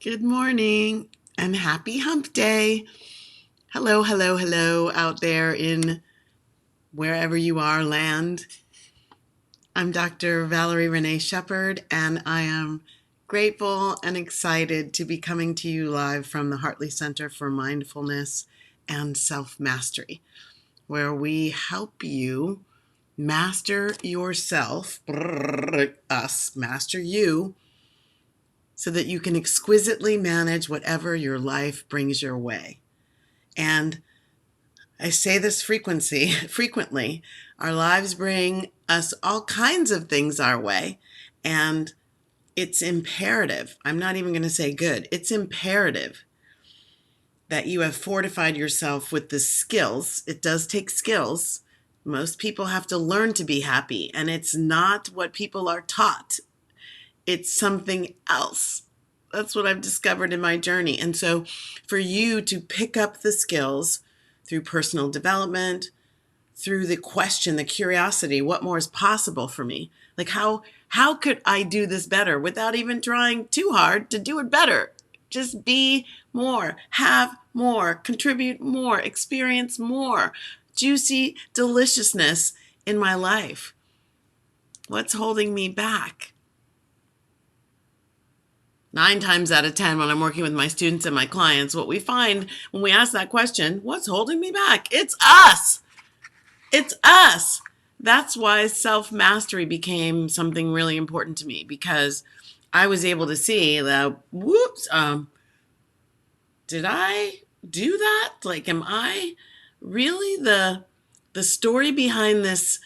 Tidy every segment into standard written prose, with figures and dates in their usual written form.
Good morning and happy Hump Day. Hello, hello, hello out there in wherever you are, land. I'm Dr. Valerie Renee Shepard, and I am grateful and excited to be coming to you live from the Hartley Center for Mindfulness and Self-Mastery, where we help you master yourself, us, master you, so that you can exquisitely manage whatever your life brings your way. And I say this frequently. Our lives bring us all kinds of things our way, and it's imperative. I'm not even going to say good. It's imperative that you have fortified yourself with the skills. It does take skills. Most people have to learn to be happy, and it's not what people are taught. It's something else. That's what I've discovered in my journey. And so for you to pick up the skills through personal development, through the question, the curiosity, what more is possible for me? Like how could I do this better without even trying too hard to do it better? Just be more, have more, contribute more, experience more juicy deliciousness in my life. What's holding me back? 9 times out of 10, when I'm working with my students and my clients, what we find when we ask that question, what's holding me back? It's us. It's us. That's why self-mastery became something really important to me, because I was able to see that, did I do that? Like, am I really the story behind this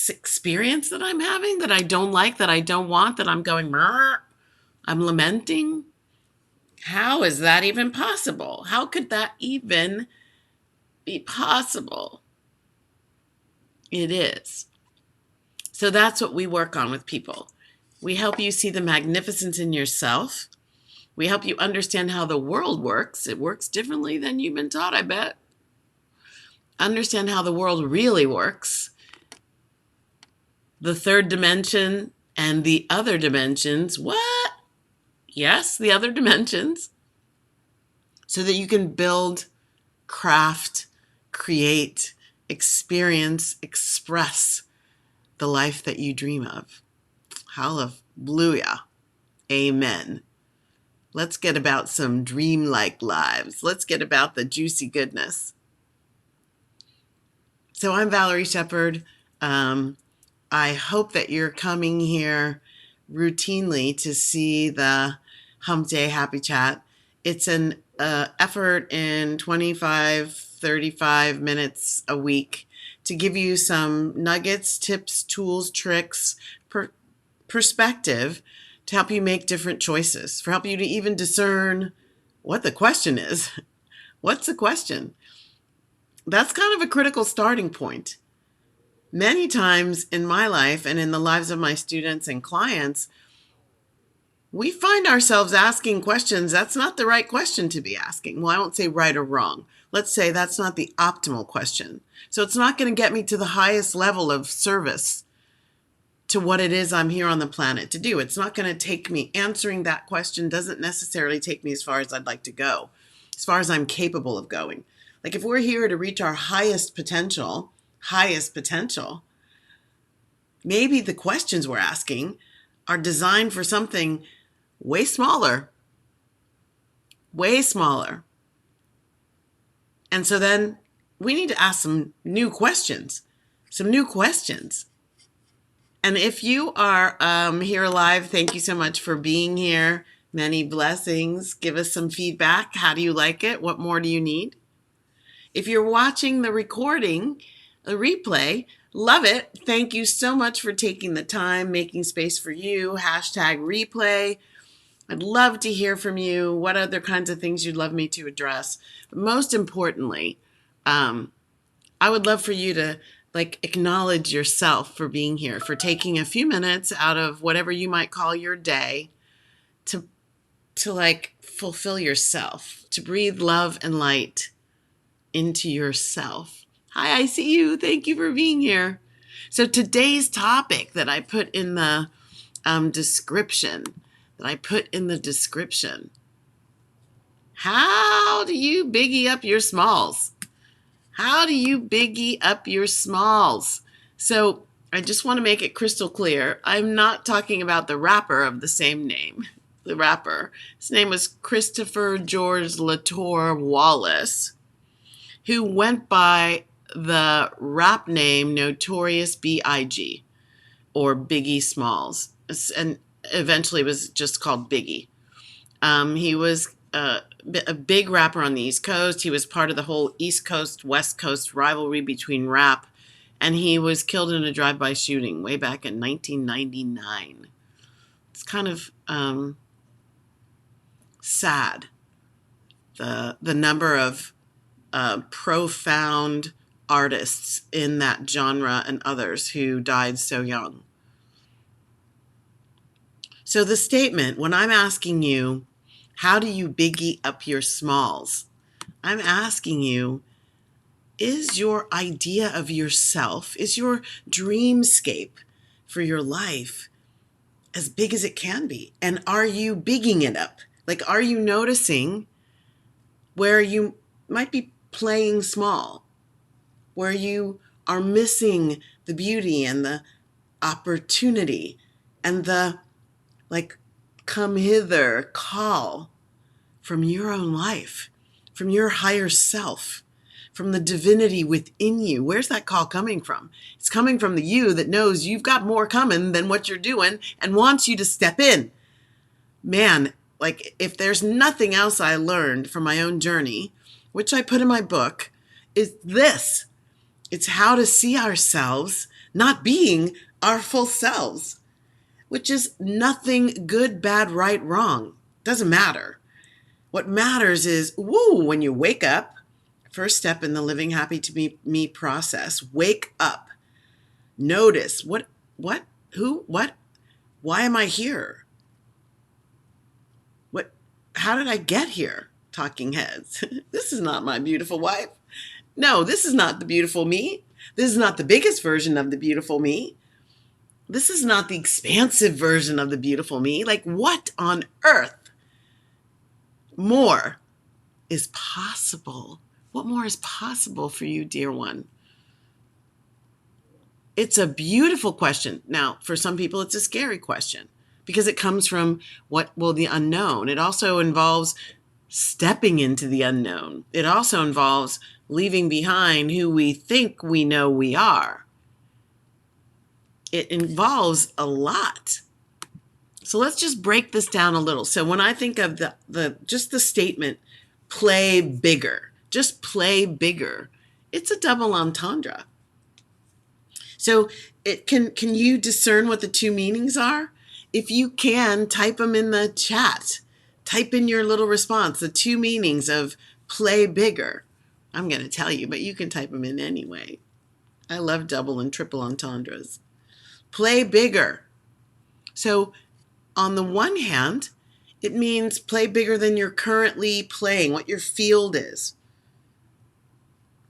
experience that I'm having, that I don't like, that I don't want, that I'm going, I'm lamenting? How is that even possible? How could that even be possible? It is. So that's what we work on with people. We help you see the magnificence in yourself. We help you understand how the world works. It works differently than you've been taught, I bet. Understand how the world really works. The third dimension and the other dimensions. What? Yes, the other dimensions. So that you can build, craft, create, experience, express the life that you dream of. Hallelujah. Amen. Let's get about some dream-like lives. Let's get about the juicy goodness. So I'm Valerie Shepard. I hope that you're coming here routinely to see the Hump Day Happy Chat. It's an effort in 25, 35 minutes a week to give you some nuggets, tips, tools, tricks, perspective to help you make different choices, for help you to even discern what the question is. What's the question? That's kind of a critical starting point. Many times in my life and in the lives of my students and clients, we find ourselves asking questions that's not the right question to be asking. Well, I won't say right or wrong. Let's say that's not the optimal question. So it's not going to get me to the highest level of service to what it is I'm here on the planet to do. It's not going to take me, answering that question doesn't necessarily take me as far as I'd like to go, as far as I'm capable of going. Like if we're here to reach our highest potential, maybe the questions we're asking are designed for something way smaller, way smaller. And so then we need to ask some new questions. And if you are here live, thank you so much for being here. Many blessings. Give us some feedback. How do you like it? What more do you need? If you're watching the recording, a replay, love it. Thank you so much for taking the time, making space for you. #replay. I'd love to hear from you. What other kinds of things you'd love me to address? But most importantly, I would love for you to acknowledge yourself for being here, for taking a few minutes out of whatever you might call your day to fulfill yourself, to breathe love and light into yourself. Hi, I see you. Thank you for being here. So today's topic that I put in the description, How do you biggie up your smalls? How do you biggie up your smalls? So I just want to make it crystal clear. I'm not talking about the rapper of the same name. The rapper. His name was Christopher George Latour Wallace, who went by the rap name Notorious B.I.G. or Biggie Smalls, and eventually was just called Biggie. He was a big rapper on the East Coast. He was part of the whole East Coast, West Coast rivalry between rap, and he was killed in a drive-by shooting way back in 1999. It's kind of sad, the number of profound artists in that genre and others who died so young. So the statement, when I'm asking you, how do you biggie up your smalls? I'm asking you, is your idea of yourself, is your dreamscape for your life as big as it can be? And are you bigging it up? Like, are you noticing where you might be playing small, where you are missing the beauty and the opportunity and the, like, come hither call from your own life, from your higher self, from the divinity within you? Where's that call coming from? It's coming from the you that knows you've got more coming than what you're doing and wants you to step in. Man, like, if there's nothing else I learned from my own journey, which I put in my book, is this. It's how to see ourselves not being our full selves, which is nothing good, bad, right, wrong. Doesn't matter. What matters is, when you wake up, first step in the living happy to be me process, wake up. Notice who, why am I here? How did I get here? Talking heads. This is not my beautiful wife. No, this is not the beautiful me. This is not the biggest version of the beautiful me. This is not the expansive version of the beautiful me. Like, what on earth more is possible? What more is possible for you, dear one? It's a beautiful question. Now, for some people, it's a scary question because it comes from the unknown. It also involves stepping into the unknown. It also involves leaving behind who we think we know we are. It involves a lot. So let's just break this down a little. So when I think of the statement, play bigger, just play bigger, it's a double entendre. So can you discern what the two meanings are? If you can, type them in the chat. Type in your little response, the two meanings of play bigger. I'm going to tell you, but you can type them in anyway. I love double and triple entendres. Play bigger. So on the one hand, it means play bigger than you're currently playing, what your field is.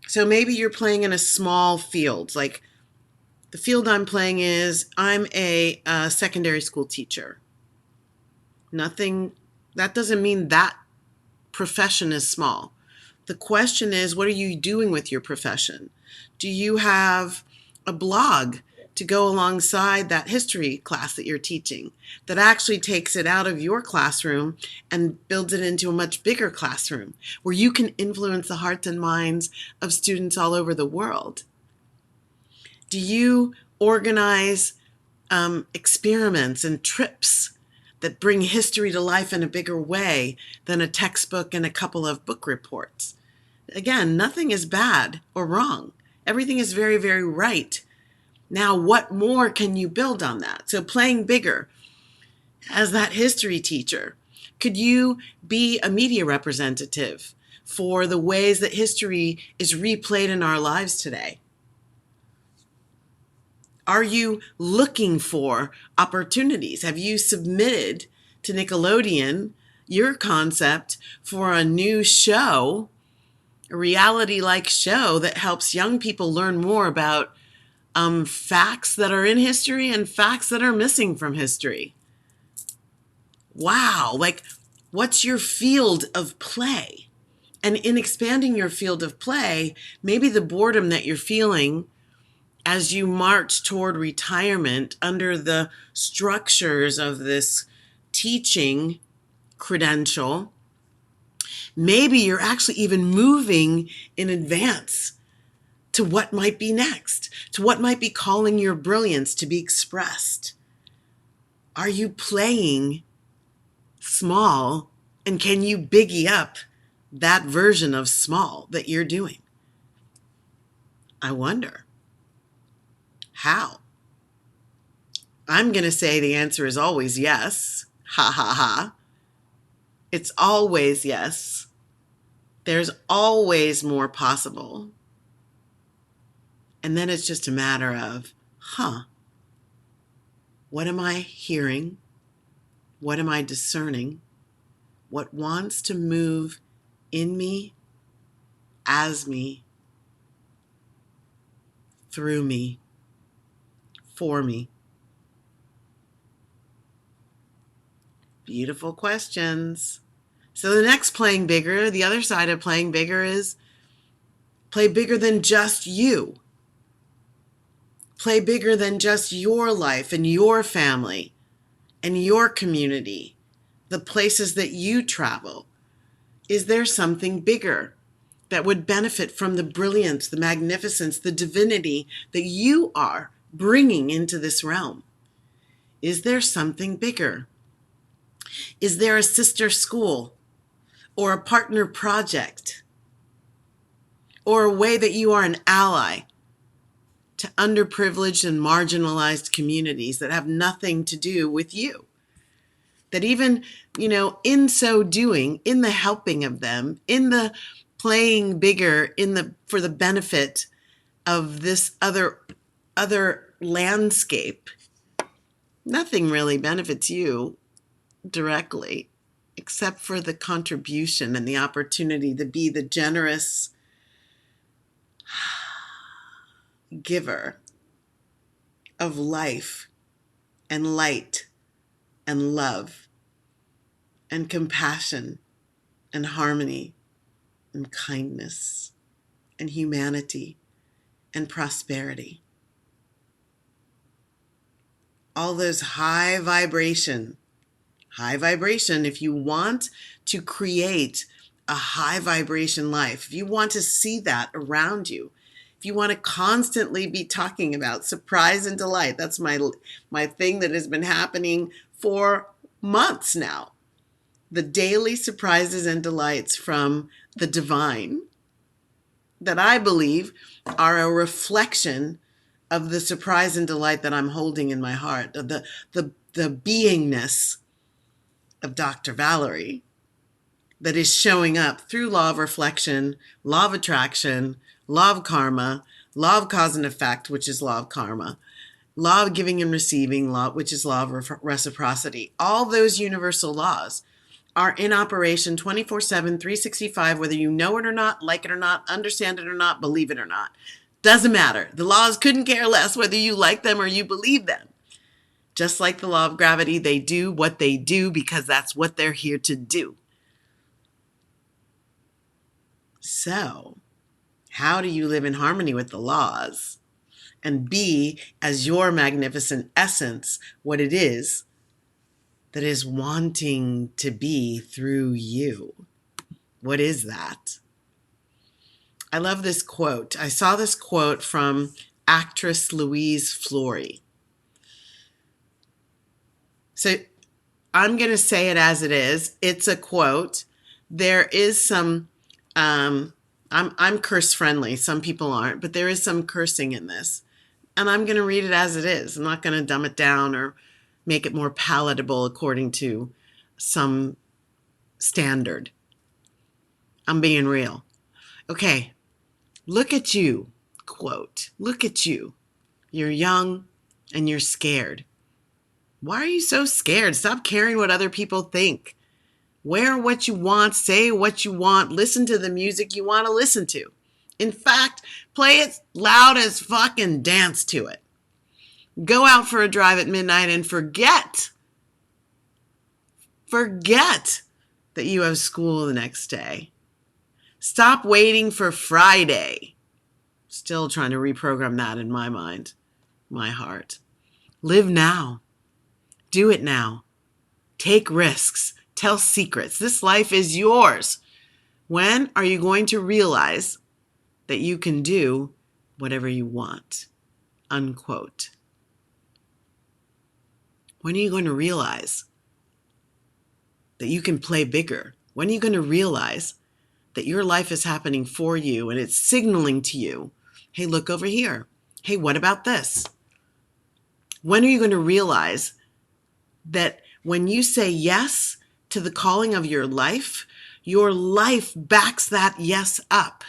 So maybe you're playing in a small field, like the field I'm playing is I'm a secondary school teacher. That doesn't mean that profession is small. The question is, what are you doing with your profession? Do you have a blog to go alongside that history class that you're teaching that actually takes it out of your classroom and builds it into a much bigger classroom where you can influence the hearts and minds of students all over the world? Do you organize experiments and trips that bring history to life in a bigger way than a textbook and a couple of book reports? Again, nothing is bad or wrong. Everything is very, very right. Now, what more can you build on that? So playing bigger as that history teacher, could you be a media representative for the ways that history is replayed in our lives today? Are you looking for opportunities? Have you submitted to Nickelodeon your concept for a new show, a reality-like show that helps young people learn more about facts that are in history and facts that are missing from history? Wow, like What's your field of play? And in expanding your field of play, maybe the boredom that you're feeling as you march toward retirement under the structures of this teaching credential, maybe you're actually even moving in advance to what might be next, to what might be calling your brilliance to be expressed. Are you playing small, and can you biggie up that version of small that you're doing? I wonder. How? I'm going to say the answer is always yes. Ha ha ha. It's always yes. There's always more possible. And then it's just a matter of, what am I hearing? What am I discerning? What wants to move in me, as me, through me, for me? Beautiful questions. So the next playing bigger, the other side of playing bigger is play bigger than just you. Play bigger than just your life and your family and your community, the places that you travel. Is there something bigger that would benefit from the brilliance, the magnificence, the divinity that you are bringing into this realm? Is there something bigger? Is there a sister school or a partner project or a way that you are an ally to underprivileged and marginalized communities that have nothing to do with you? That even, in so doing, in the helping of them, in the playing bigger, for the benefit of this other landscape, nothing really benefits you directly, except for the contribution and the opportunity to be the generous giver of life and light and love and compassion and harmony and kindness and humanity and prosperity. All those high vibration, if you want to create a high vibration life, if you want to see that around you, if you want to constantly be talking about surprise and delight, that's my thing that has been happening for months now. The daily surprises and delights from the divine that I believe are a reflection of the surprise and delight that I'm holding in my heart, of the beingness of Dr. Valerie that is showing up through law of reflection, law of attraction, law of karma, law of cause and effect, which is law of karma, law of giving and receiving, law, which is law of reciprocity. All those universal laws are in operation 24/7, 365, whether you know it or not, like it or not, understand it or not, believe it or not. Doesn't matter. The laws couldn't care less whether you like them or you believe them. Just like the law of gravity, they do what they do because that's what they're here to do. So, how do you live in harmony with the laws and be, as your magnificent essence, what it is that is wanting to be through you? What is that? I love this quote. I saw this quote from actress Louise Flory. So I'm going to say it as it is. It's a quote. There is some, I'm curse friendly. Some people aren't, but there is some cursing in this. And I'm going to read it as it is. I'm not going to dumb it down or make it more palatable according to some standard. I'm being real. Okay. Look at you, quote. Look at you. You're young and you're scared. Why are you so scared? Stop caring what other people think. Wear what you want, say what you want, listen to the music you want to listen to. In fact, play it loud as fuck and dance to it. Go out for a drive at midnight and forget that you have school the next day. Stop waiting for Friday. Still trying to reprogram that in my mind, my heart. Live now. Do it now. Take risks. Tell secrets. This life is yours. When are you going to realize that you can do whatever you want? Unquote. When are you going to realize that you can play bigger? When are you going to realize that your life is happening for you and it's signaling to you, hey, look over here. Hey, what about this? When are you going to realize that when you say yes to the calling of your life backs that yes up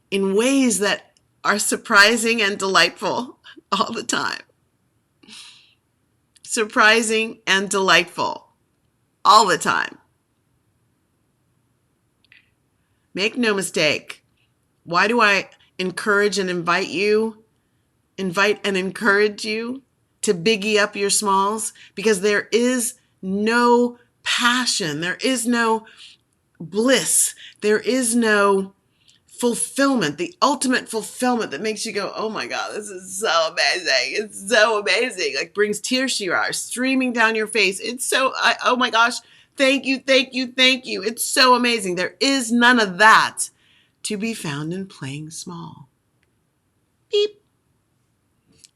in ways that are surprising and delightful all the time? Surprising and delightful all the time. Make no mistake. Why do I invite and encourage you to biggie up your smalls? Because there is no passion. There is no bliss. There is no fulfillment, the ultimate fulfillment that makes you go, oh my God, this is so amazing. It's so amazing. Like brings tears to your eyes, streaming down your face. It's oh my gosh, thank you, thank you, thank you. It's so amazing. There is none of that to be found in playing small. Beep.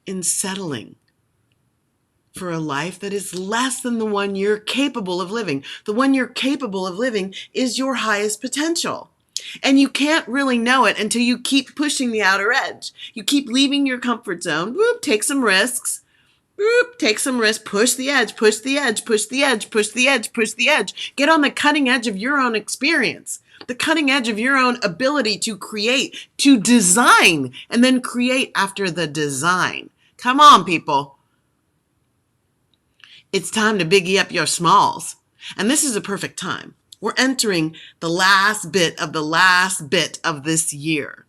In settling for a life that is less than the one you're capable of living. The one you're capable of living is your highest potential. And you can't really know it until you keep pushing the outer edge. You keep leaving your comfort zone. Whoop, take some risks. Whoop, take some risks. Push the edge, push the edge, push the edge, push the edge, push the edge. Get on the cutting edge of your own experience. The cutting edge of your own ability to create, to design, and then create after the design. Come on, people. It's time to biggie up your smalls. And this is a perfect time. We're entering the last bit of this year.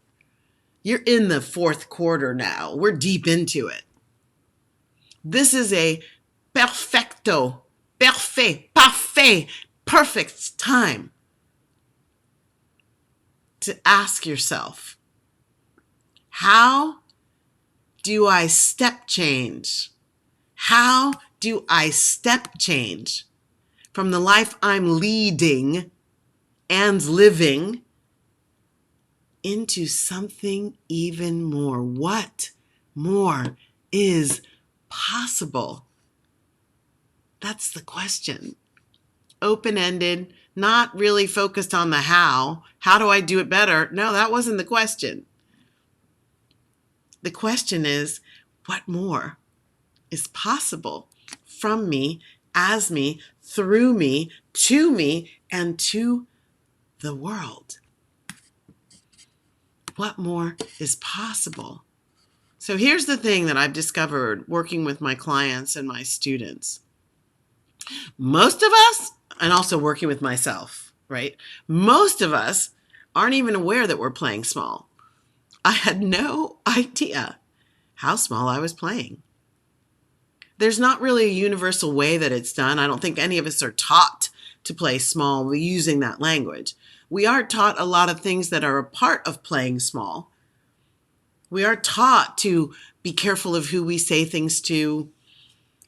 You're in the fourth quarter now. We're deep into it. This is a perfect time to ask yourself, how do I step change? How do I step change from the life I'm leading and living into something even more? What more is possible? That's the question. Open-ended, not really focused on the how. How do I do it better? No, that wasn't the question. The question is, what more is possible from me, as me, through me, and to the world? What more is possible? So here's the thing that I've discovered working with my clients and my students. Most of us, and also working with myself, right? Most of us aren't even aware that we're playing small. I had no idea how small I was playing. There's not really a universal way that it's done. I don't think any of us are taught to play small using that language. We are taught a lot of things that are a part of playing small. We are taught to be careful of who we say things to,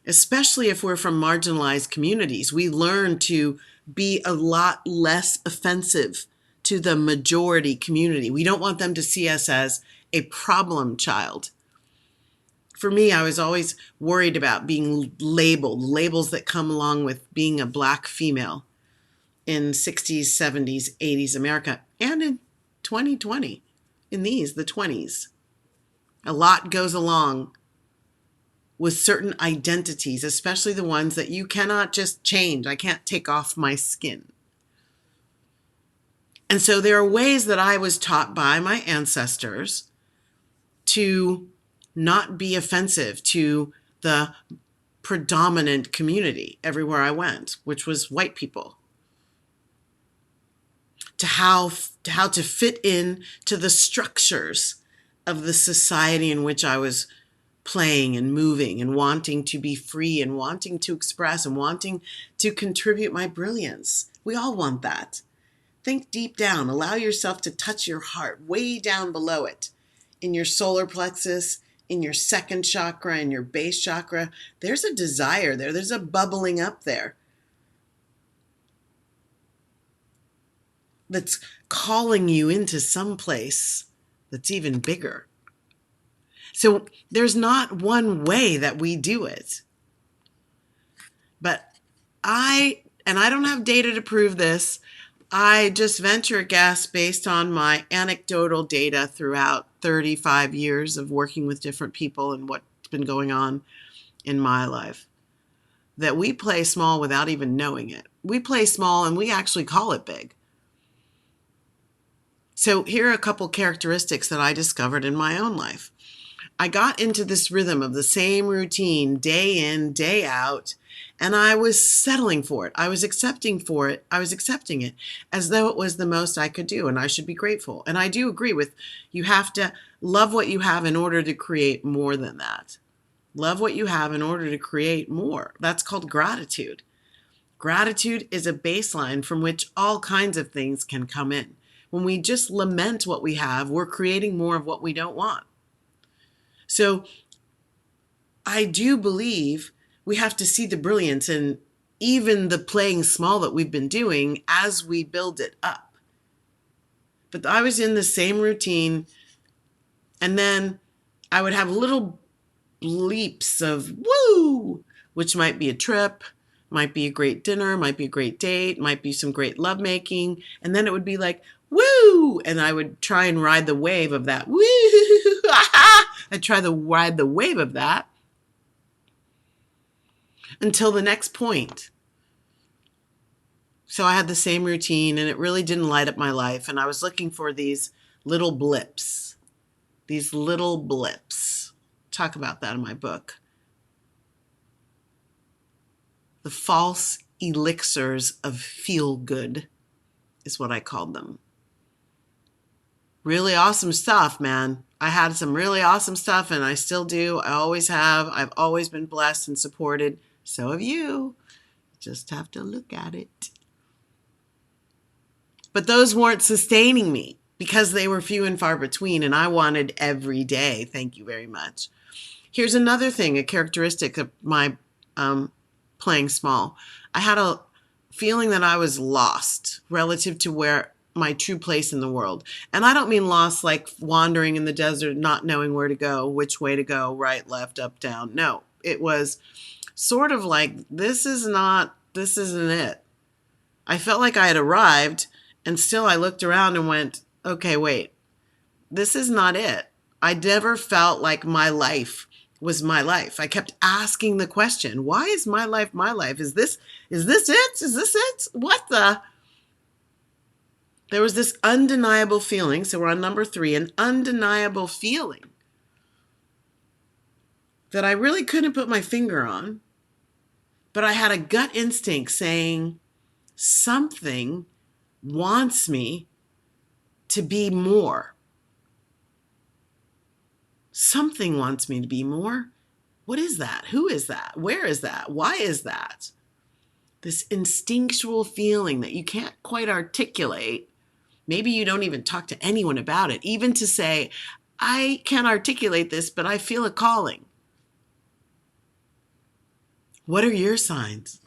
especially if we're from marginalized communities. We learn to be a lot less offensive to the majority community. We don't want them to see us as a problem child. For me, I was always worried about being labeled, labels that come along with being a Black female in 60s, 70s, 80s America, and in 2020, in the 20s. A lot goes along with certain identities, especially the ones that you cannot just change. I can't take off my skin. And so there are ways that I was taught by my ancestors to not be offensive to the predominant community everywhere I went, which was white people. To how to fit in to the structures of the society in which I was playing and moving and wanting to be free and wanting to express and wanting to contribute my brilliance. We all want that. Think deep down. Allow yourself to touch your heart way down below it. In your solar plexus, in your second chakra, in your base chakra, there's a desire there. There's a bubbling up there that's calling you into some place that's even bigger. So there's not one way that we do it. But I don't have data to prove this. I just venture a guess based on my anecdotal data throughout 35 years of working with different people and what's been going on in my life, that we play small without even knowing it. We play small and we actually call it big. So here are a couple characteristics that I discovered in my own life. I got into this rhythm of the same routine day in, day out, and I was settling for it. I was accepting for it. I was accepting it as though it was the most I could do, and I should be grateful. And I do agree with you have to love what you have in order to create more than that. Love what you have in order to create more. That's called gratitude. Gratitude is a baseline from which all kinds of things can come in. When we just lament what we have, we're creating more of what we don't want. So I do believe we have to see the brilliance in even the playing small that we've been doing as we build it up. But I was in the same routine, and then I would have little bleeps of woo, which might be a trip, might be a great dinner, might be a great date, might be some great lovemaking. And then it would be like, woo! And I would try and ride the wave of that. Woo! I'd try to ride the wave of that until the next point. So I had the same routine and it really didn't light up my life. And I was looking for these little blips. These little blips. Talk about that in my book. The false elixirs of feel good is what I called them. Really awesome stuff, man. I had some really awesome stuff and I still do. I always have. I've always been blessed and supported. So have you. Just have to look at it. But those weren't sustaining me because they were few and far between and I wanted every day. Thank you very much. Here's another thing, a characteristic of my playing small. I had a feeling that I was lost relative to where my true place in the world. And I don't mean lost like wandering in the desert, not knowing where to go, which way to go, right, left, up, down. No, it was sort of like, this isn't it. I felt like I had arrived and still I looked around and went, okay, wait, this is not it. I never felt like my life was my life. I kept asking the question, why is my life my life? Is this it? Is this it? What the? There was this undeniable feeling. So we're on number 3, an undeniable feeling that I really couldn't put my finger on, but I had a gut instinct saying something wants me to be more. Something wants me to be more. What is that? Who is that? Where is that? Why is that? This instinctual feeling that you can't quite articulate. Maybe you don't even talk to anyone about it, even to say, I can't articulate this, but I feel a calling. What are your signs?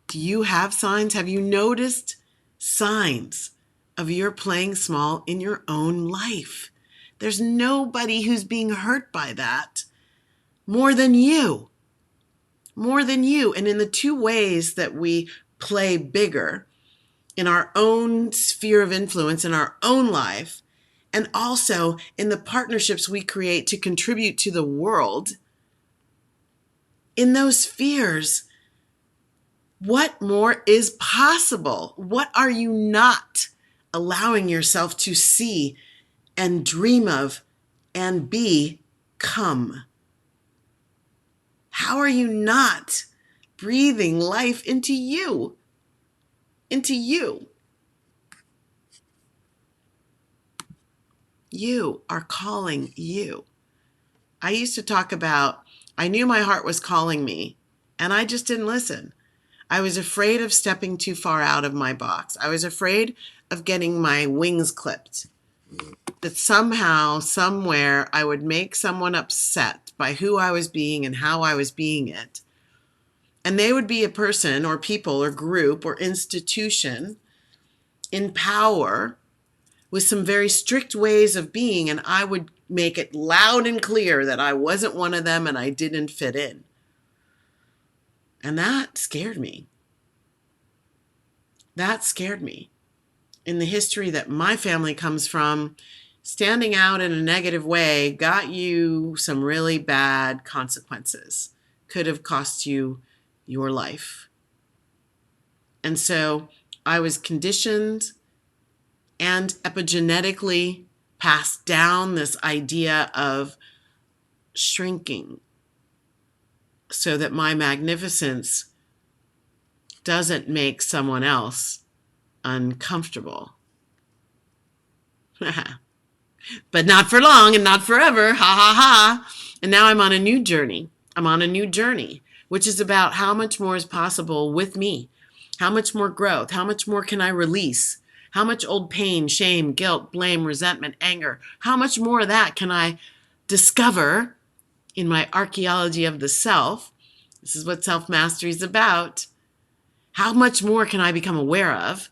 Do you have signs? Have you noticed signs of your playing small in your own life? There's nobody who's being hurt by that more than you. More than you. And in the 2 ways that we play bigger, in our own sphere of influence, in our own life, and also in the partnerships we create to contribute to the world, in those spheres, what more is possible? What are you not allowing yourself to see and dream of and become? How are you not breathing life into you? Into you. You are calling you. I used to talk about, I knew my heart was calling me, and I just didn't listen. I was afraid of stepping too far out of my box. I was afraid of getting my wings clipped. That somehow, somewhere, I would make someone upset by who I was being and how I was being it. And they would be a person or people or group or institution in power with some very strict ways of being, and I would make it loud and clear that I wasn't one of them and I didn't fit in. And that scared me. That scared me. In the history that my family comes from, standing out in a negative way got you some really bad consequences. Could have cost you your life. And so I was conditioned and epigenetically passed down this idea of shrinking so that my magnificence doesn't make someone else uncomfortable. But not for long and not forever. Ha ha ha. And now I'm on a new journey. I'm on a new journey, which is about how much more is possible with me. How much more growth? How much more can I release? How much old pain, shame, guilt, blame, resentment, anger? How much more of that can I discover in my archaeology of the self? This is what self-mastery is about. How much more can I become aware of?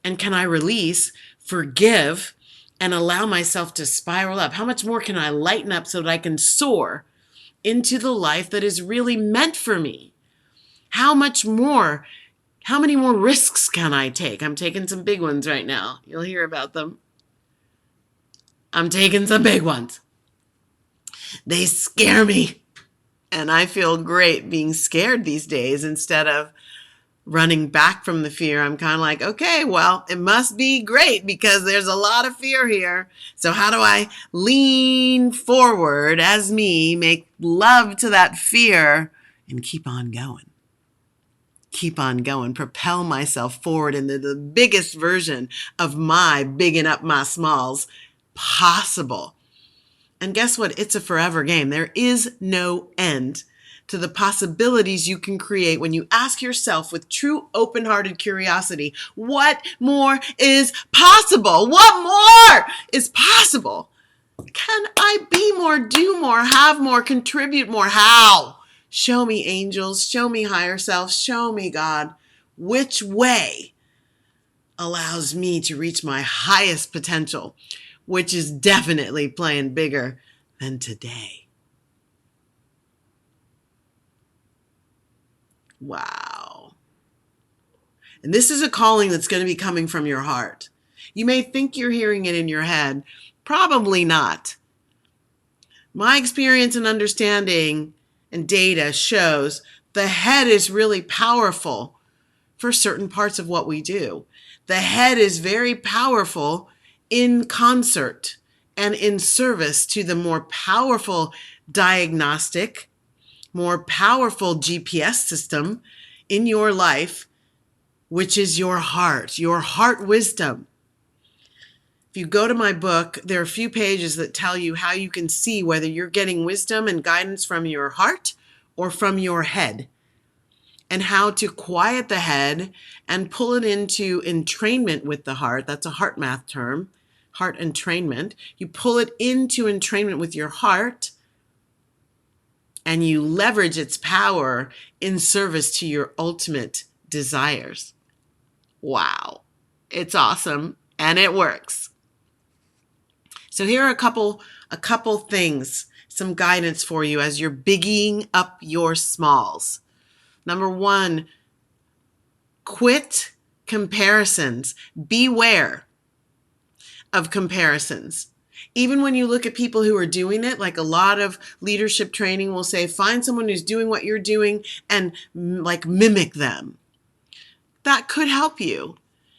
And can I release, forgive, and allow myself to spiral up? How much more can I lighten up so that I can soar into the life that is really meant for me? How much more? How many more risks can I take? I'm taking some big ones right now. You'll hear about them. I'm taking some big ones. They scare me. And I feel great being scared these days instead of running back from the fear. I'm kind of like, okay, well, it must be great because there's a lot of fear here. So how do I lean forward as me, make love to that fear, and keep on going? Keep on going, propel myself forward into the biggest version of my bigging up my smalls possible. And guess what? It's a forever game. There is no end to the possibilities you can create when you ask yourself with true open-hearted curiosity, what more is possible? What more is possible? Can I be more, do more, have more, contribute more? How? Show me, angels. Show me, higher self. Show me, God, which way allows me to reach my highest potential, which is definitely playing bigger than today. Wow. And this is a calling that's going to be coming from your heart. You may think you're hearing it in your head. Probably not. My experience and understanding and data shows the head is really powerful for certain parts of what we do. The head is very powerful in concert and in service to the more powerful diagnostic, more powerful GPS system in your life, which is your heart wisdom. If you go to my book, there are a few pages that tell you how you can see whether you're getting wisdom and guidance from your heart or from your head, and how to quiet the head and pull it into entrainment with the heart. That's a heart math term, heart entrainment. You pull it into entrainment with your heart, and you leverage its power in service to your ultimate desires. Wow. It's awesome, and it works. So here are a couple things, some guidance for you as you're bigging up your smalls. Number one, quit comparisons. Beware of comparisons. Even when you look at people who are doing it, like a lot of leadership training will say, find someone who's doing what you're doing and like mimic them. That could help you.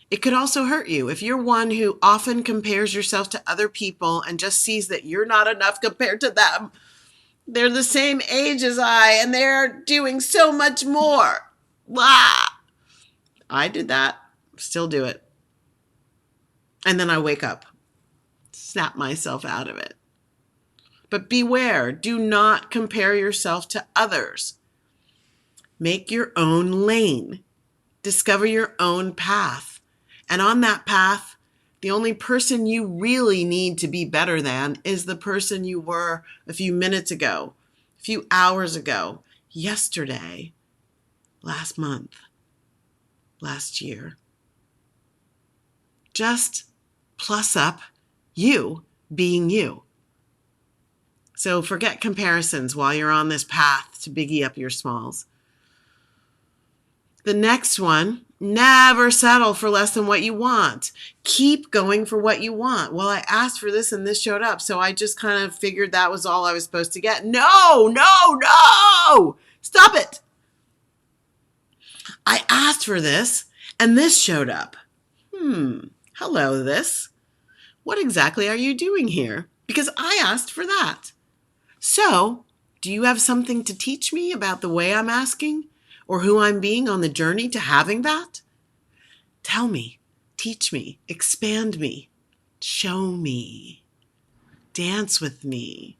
It could also hurt you. If you're one who often compares yourself to other people and just sees that you're not enough compared to them, they're the same age as I and they're doing so much more. Blah. I did that. Still do it. And then I wake up. Snap myself out of it. But beware, do not compare yourself to others. Make your own lane. Discover your own path. And on that path, the only person you really need to be better than is the person you were a few minutes ago, a few hours ago, yesterday, last month, last year. Just plus up you being you. So forget comparisons while you're on this path to biggie up your smalls. The next one, never settle for less than what you want. Keep going for what you want. Well, I asked for this and this showed up, so I just kind of figured that was all I was supposed to get. No, no, no! Stop it! I asked for this and this showed up. Hello, this. What exactly are you doing here? Because I asked for that. So, do you have something to teach me about the way I'm asking or who I'm being on the journey to having that? Tell me, teach me, expand me, show me, dance with me,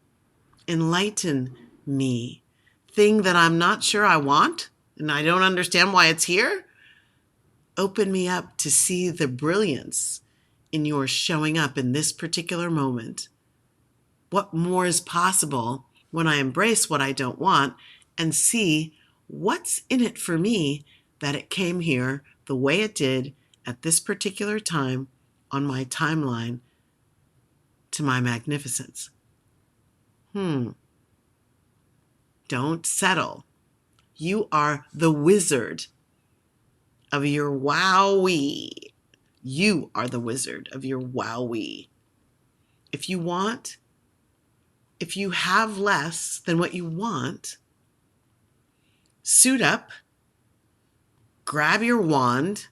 enlighten me. Thing that I'm not sure I want and I don't understand why it's here. Open me up to see the brilliance in your showing up in this particular moment. What more is possible when I embrace what I don't want and see what's in it for me that it came here the way it did at this particular time on my timeline to my magnificence. Don't settle. You are the wizard of your wowee. You are the wizard of your wowee. If you have less than what you want, suit up, grab your wand,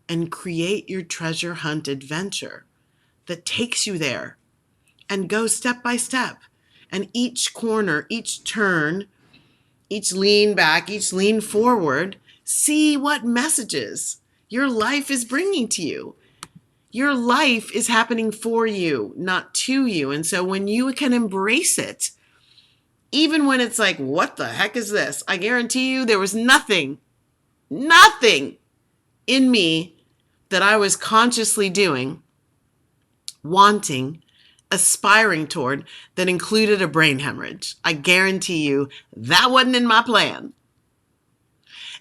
and create your treasure hunt adventure that takes you there and go step by step. And each corner, each turn, each lean back, each lean forward, see what messages your life is bringing to you. Your life is happening for you, not to you. And so when you can embrace it, even when it's like, what the heck is this? I guarantee you there was nothing in me that I was consciously doing, wanting, aspiring toward that included a brain hemorrhage. I guarantee you that wasn't in my plan.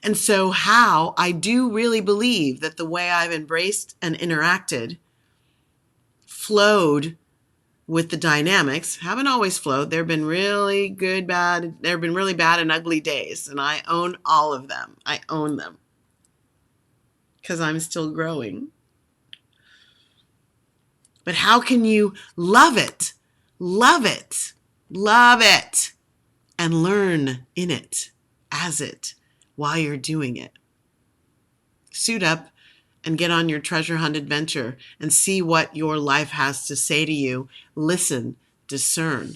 And so how I do really believe that the way I've embraced and interacted flowed with the dynamics, haven't always flowed. There have been really good, bad. There have been really bad and ugly days, and I own all of them. I own them because I'm still growing. But how can you love it, and learn in it, as it, while you're doing it? Suit up and get on your treasure hunt adventure and see what your life has to say to you. Listen, discern.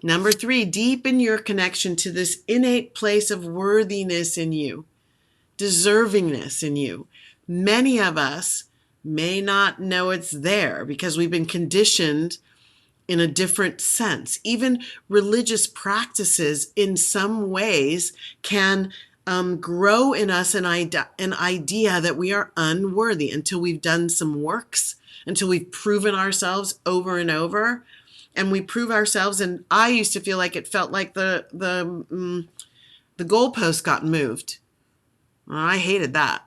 Number 3, deepen your connection to this innate place of worthiness in you, deservingness in you. Many of us may not know it's there because we've been conditioned in a different sense. Even religious practices in some ways can grow in us an idea that we are unworthy until we've done some works, until we've proven ourselves over and over. And we prove ourselves, and I used to feel like it felt like the goalpost got moved. I hated that.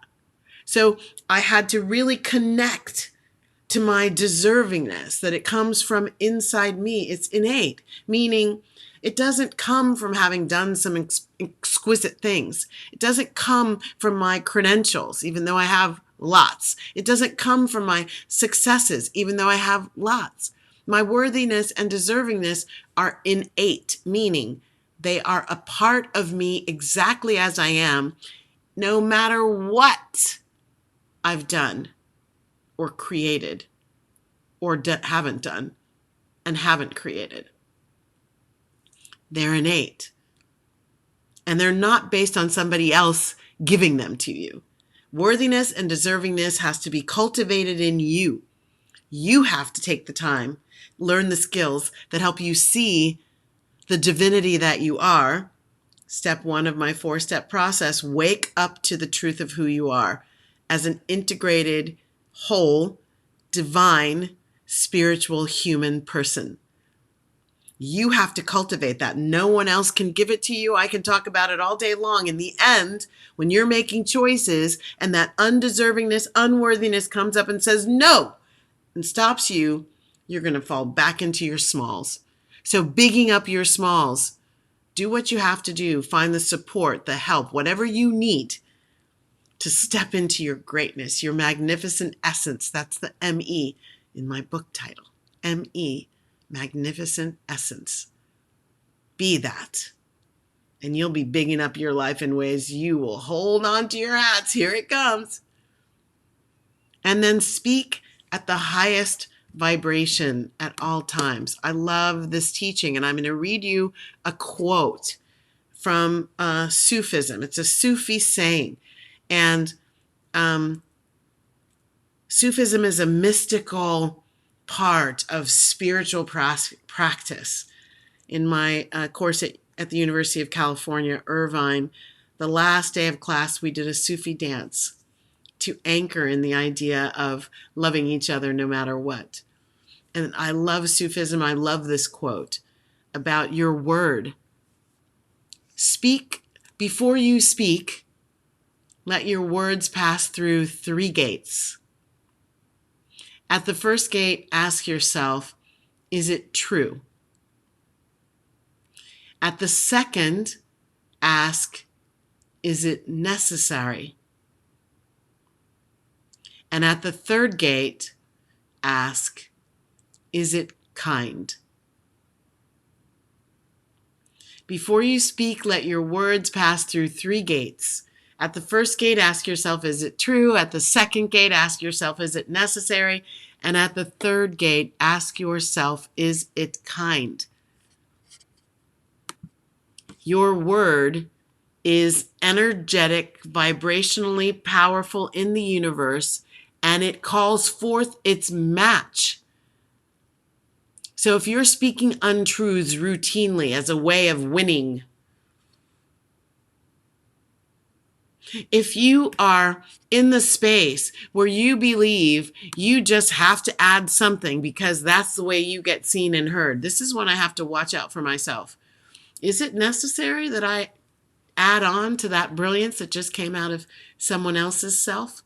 So I had to really connect to my deservingness, that it comes from inside me. It's innate, meaning it doesn't come from having done some exquisite things. It doesn't come from my credentials, even though I have lots. It doesn't come from my successes, even though I have lots. My worthiness and deservingness are innate, meaning they are a part of me exactly as I am, no matter what I've done or created or haven't done and haven't created. They're innate. And they're not based on somebody else giving them to you. Worthiness and deservingness has to be cultivated in you. You have to take the time, learn the skills that help you see the divinity that you are, Step 1 of my 4-step process, wake up to the truth of who you are as an integrated, whole, divine, spiritual human person. You have to cultivate that. No one else can give it to you. I can talk about it all day long. In the end, when you're making choices and that undeservingness, unworthiness comes up and says no and stops you, you're going to fall back into your smalls. So bigging up your smalls. Do what you have to do. Find the support, the help, whatever you need to step into your greatness, your magnificent essence. That's the M-E in my book title. M-E, magnificent essence. Be that. And you'll be bigging up your life in ways you will hold on to your hats. Here it comes. And then speak at the highest vibration at all times. I love this teaching, and I'm going to read you a quote from Sufism. It's a Sufi saying, and Sufism is a mystical part of spiritual practice. In my course at the University of California, Irvine, the last day of class, we did a Sufi dance to anchor in the idea of loving each other no matter what. And I love Sufism. I love this quote about your word. Speak before you speak. Let your words pass through 3 gates. At the first gate, ask yourself, is it true? At the second, ask, is it necessary? And at the third gate, ask, is it kind? Before you speak, let your words pass through 3 gates. At the first gate, ask yourself, is it true? At the second gate, ask yourself, is it necessary? And at the third gate, ask yourself, is it kind? Your word is energetic, vibrationally powerful in the universe, and it calls forth its match. So if you're speaking untruths routinely as a way of winning, if you are in the space where you believe you just have to add something because that's the way you get seen and heard, this is when I have to watch out for myself. Is it necessary that I add on to that brilliance that just came out of someone else's self?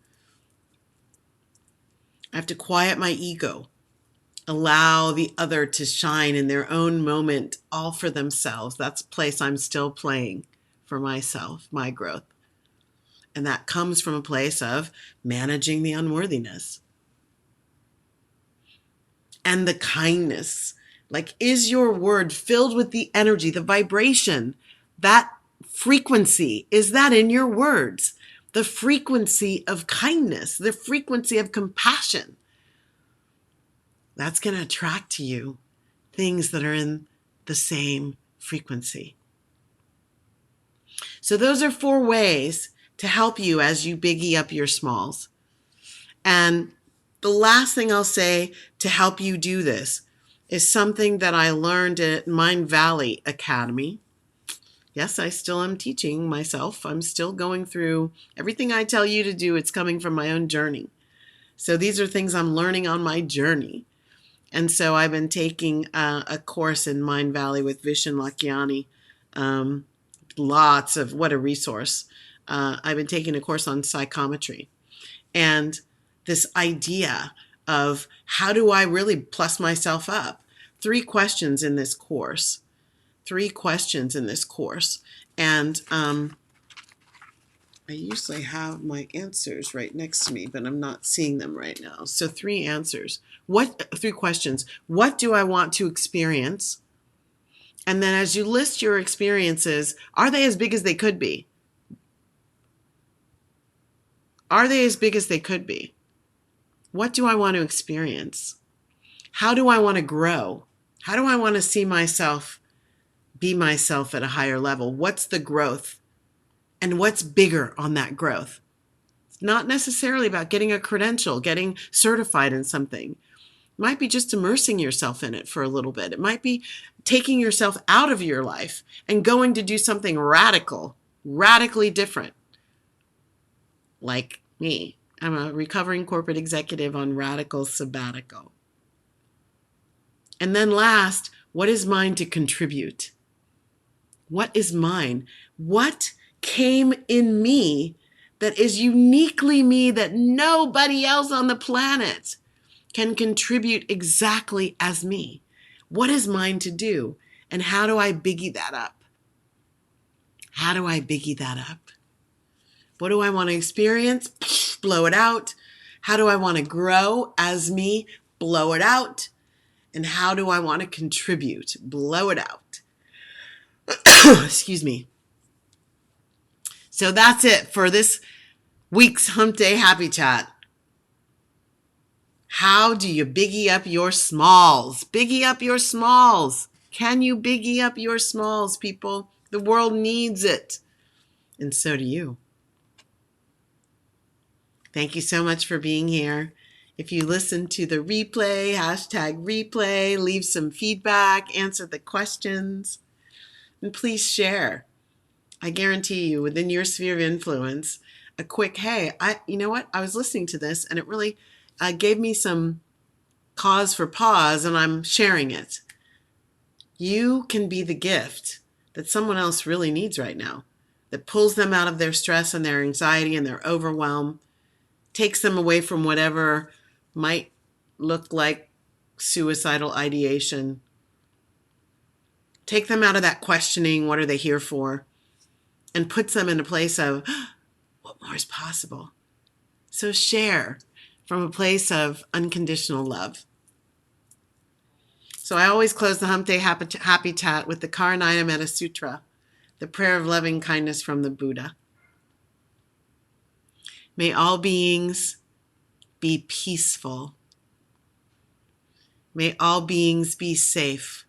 I have to quiet my ego, allow the other to shine in their own moment, all for themselves. That's a place I'm still playing for myself, my growth. And that comes from a place of managing the unworthiness and the kindness. Like, is your word filled with the energy, the vibration, that frequency? Is that in your words? The frequency of kindness, the frequency of compassion. That's going to attract to you things that are in the same frequency. So those are 4 ways to help you as you biggie up your smalls. And the last thing I'll say to help you do this is something that I learned at Mind Valley Academy. Yes, I still am teaching myself. I'm still going through everything I tell you to do. It's coming from my own journey. So these are things I'm learning on my journey. And so I've been taking a course in Mind Valley with Vishen Lakhiani. Lots of, what a resource. I've been taking a course on psychometry. And this idea of how do I really plus myself up? 3 questions in this course. 3 questions in this course. And I usually have my answers right next to me, but I'm not seeing them right now. So 3 answers. 3 questions. What do I want to experience? And then as you list your experiences, are they as big as they could be? Are they as big as they could be? What do I want to experience? How do I want to grow? How do I want to see myself, be myself at a higher level? What's the growth? And what's bigger on that growth? It's not necessarily about getting a credential, getting certified in something. might be just immersing yourself in it for a little bit. It might be taking yourself out of your life and going to do something radical, radically different. Like me. I'm a recovering corporate executive on radical sabbatical. And then last, what is mine to contribute? What is mine? What came in me that is uniquely me that nobody else on the planet can contribute exactly as me? What is mine to do? And how do I biggie that up? How do I biggie that up? What do I want to experience? Blow it out. How do I want to grow as me? Blow it out. And how do I want to contribute? Blow it out. Excuse me. So that's it for this week's Hump Day Happy Chat. How do you biggie up your smalls? Biggie up your smalls. Can you biggie up your smalls, people? The world needs it. And so do you. Thank you so much for being here. If you listen to the replay, #replay, leave some feedback, answer the questions, and please share. I guarantee you, within your sphere of influence, a quick, hey, you know what? I was listening to this and it really gave me some cause for pause and I'm sharing it. You can be the gift that someone else really needs right now, that pulls them out of their stress and their anxiety and their overwhelm, takes them away from whatever might look like suicidal ideation. Take them out of that questioning, what are they here for? And puts them in a place of, what more is possible? So share from a place of unconditional love. So I always close the Hump Day Happy Chat with the Karanaya Metta Sutra, the prayer of loving kindness from the Buddha. May all beings be peaceful. May all beings be safe.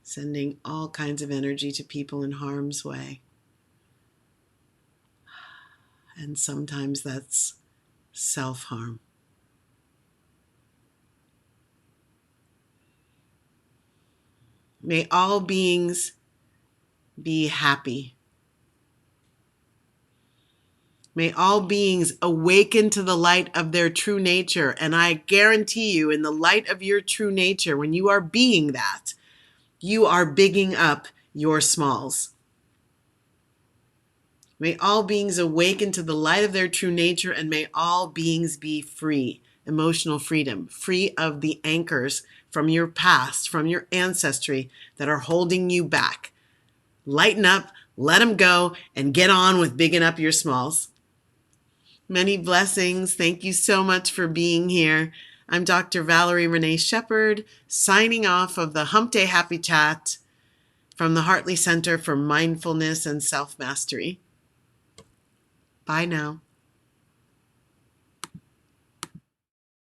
Sending all kinds of energy to people in harm's way. And sometimes that's self-harm. May all beings be happy. May all beings awaken to the light of their true nature. And I guarantee you, in the light of your true nature, when you are being that, you are bigging up your smalls. May all beings awaken to the light of their true nature, and may all beings be free, emotional freedom, free of the anchors from your past, from your ancestry that are holding you back. Lighten up, let them go, and get on with bigging up your smalls. Many blessings. Thank you so much for being here. I'm Dr. Valerie Renee Shepard, signing off of the Hump Day Happy Chat from the Hartley Center for Mindfulness and Self-Mastery. Bye now.